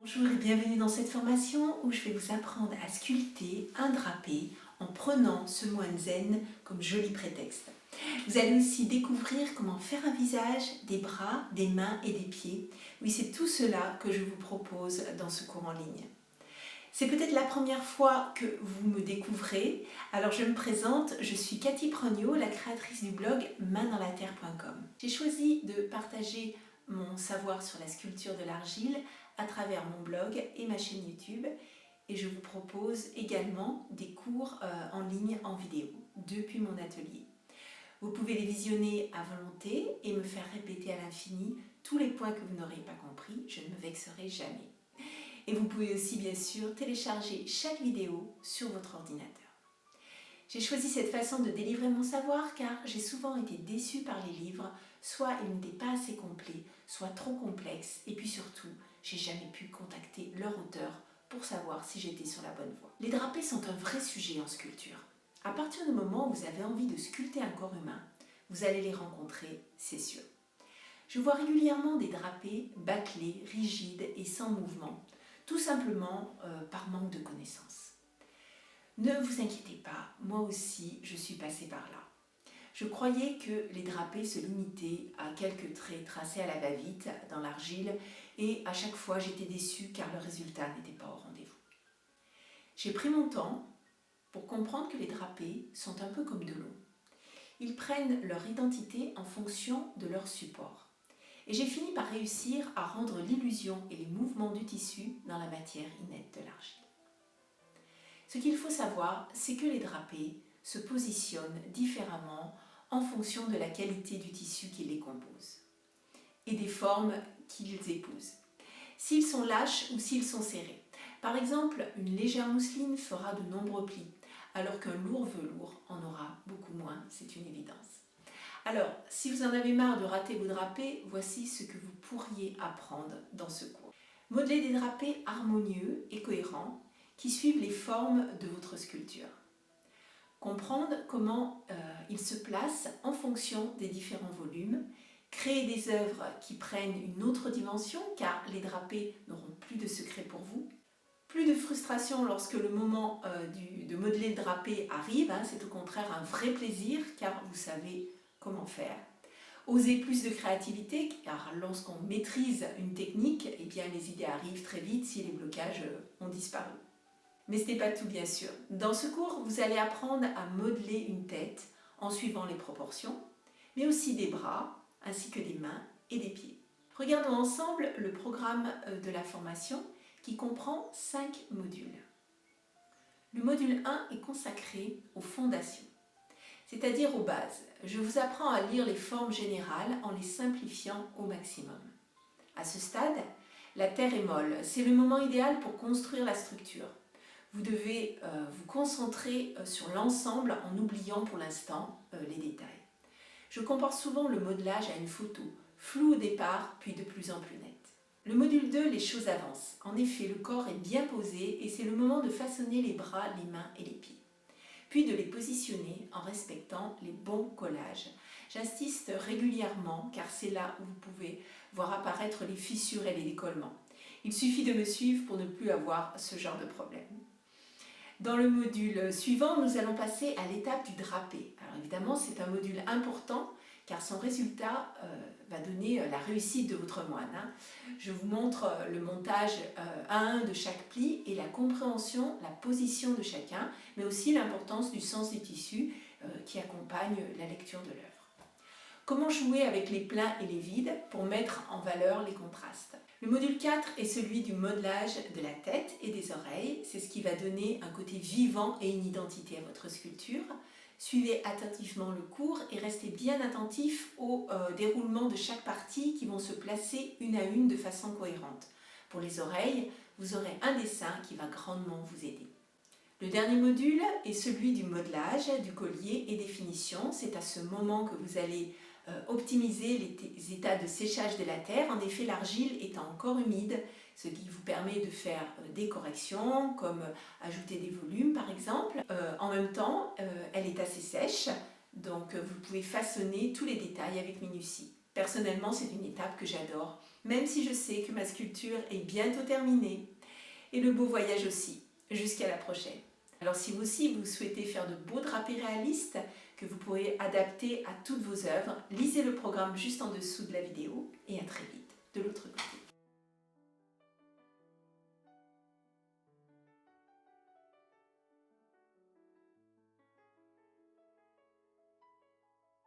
Bonjour et bienvenue dans cette formation où je vais vous apprendre à sculpter un drapé en prenant ce moine zen comme joli prétexte. Vous allez aussi découvrir comment faire un visage, des bras, des mains et des pieds. Oui, c'est tout cela que je vous propose dans ce cours en ligne. C'est peut-être la première fois que vous me découvrez, alors je me présente, je suis Cathy Prognaud, la créatrice du blog maindanslaterre.com. J'ai choisi de partager mon savoir sur la sculpture de l'argile à travers mon blog et ma chaîne YouTube, et je vous propose également des cours en ligne en vidéo depuis mon atelier. Vous pouvez les visionner à volonté et me faire répéter à l'infini tous les points que vous n'auriez pas compris, je ne me vexerai jamais. Et vous pouvez aussi bien sûr télécharger chaque vidéo sur votre ordinateur. J'ai choisi cette façon de délivrer mon savoir car j'ai souvent été déçue par les livres, soit ils n'étaient pas assez complets, soit trop complexes, et puis surtout, j'ai jamais pu contacter leur auteur pour savoir si j'étais sur la bonne voie. Les drapés sont un vrai sujet en sculpture. À partir du moment où vous avez envie de sculpter un corps humain, vous allez les rencontrer, c'est sûr. Je vois régulièrement des drapés bâclés, rigides et sans mouvement, tout simplement par manque de connaissances. Ne vous inquiétez pas, moi aussi je suis passée par là. Je croyais que les drapés se limitaient à quelques traits tracés à la va-vite dans l'argile et à chaque fois j'étais déçue car le résultat n'était pas au rendez-vous. J'ai pris mon temps pour comprendre que les drapés sont un peu comme de l'eau. Ils prennent leur identité en fonction de leur support. Et j'ai fini par réussir à rendre l'illusion et les mouvements du tissu dans la matière inerte de l'argile. Ce qu'il faut savoir, c'est que les drapés se positionnent différemment en fonction de la qualité du tissu qui les compose et des formes qu'ils épousent, s'ils sont lâches ou s'ils sont serrés. Par exemple, une légère mousseline fera de nombreux plis, alors qu'un lourd velours en aura beaucoup moins, c'est une évidence. Alors, si vous en avez marre de rater vos drapés, voici ce que vous pourriez apprendre dans ce cours. Modeler des drapés harmonieux et cohérents qui suivent les formes de votre sculpture. Comprendre comment ils se placent en fonction des différents volumes. Créer des œuvres qui prennent une autre dimension car les drapés n'auront plus de secret pour vous. Plus de frustration lorsque le moment de modeler le drapé arrive, c'est au contraire un vrai plaisir car vous savez comment faire. Oser plus de créativité car lorsqu'on maîtrise une technique, eh bien les idées arrivent très vite si les blocages ont disparu. Mais ce n'est pas tout bien sûr. Dans ce cours, vous allez apprendre à modeler une tête en suivant les proportions, mais aussi des bras, ainsi que des mains et des pieds. Regardons ensemble le programme de la formation qui comprend 5 modules. Le module 1 est consacré aux fondations, c'est-à-dire aux bases. Je vous apprends à lire les formes générales en les simplifiant au maximum. À ce stade, la terre est molle. C'est le moment idéal pour construire la structure. Vous devez vous concentrer sur l'ensemble en oubliant pour l'instant les détails. Je compare souvent le modelage à une photo, floue au départ, puis de plus en plus nette. Le module 2, les choses avancent. En effet, le corps est bien posé et c'est le moment de façonner les bras, les mains et les pieds. Puis de les positionner en respectant les bons collages. J'insiste régulièrement car c'est là où vous pouvez voir apparaître les fissures et les décollements. Il suffit de me suivre pour ne plus avoir ce genre de problème. Dans le module suivant, nous allons passer à l'étape du drapé. Alors évidemment, c'est un module important car son résultat va donner la réussite de votre moine. Je vous montre le montage à un de chaque pli et la compréhension, la position de chacun, mais aussi l'importance du sens du tissu qui accompagne la lecture de l'œuvre. Comment jouer avec les pleins et les vides pour mettre en valeur les contrastes. Le module 4 est celui du modelage de la tête et des oreilles. C'est ce qui va donner un côté vivant et une identité à votre sculpture. Suivez attentivement le cours et restez bien attentif au déroulement de chaque partie qui vont se placer une à une de façon cohérente. Pour les oreilles, vous aurez un dessin qui va grandement vous aider. Le dernier module est celui du modelage, du collier et des finitions. C'est à ce moment que vous allez optimiser les états de séchage de la terre. En effet, l'argile étant encore humide, ce qui vous permet de faire des corrections, comme ajouter des volumes par exemple. En même temps, elle est assez sèche, donc vous pouvez façonner tous les détails avec minutie. Personnellement, c'est une étape que j'adore même si je sais que ma sculpture est bientôt terminée, et le beau voyage aussi. Jusqu'à la prochaine. Alors si vous aussi vous souhaitez faire de beaux drapés réalistes que vous pourrez adapter à toutes vos œuvres, lisez le programme juste en dessous de la vidéo et à très vite de l'autre côté.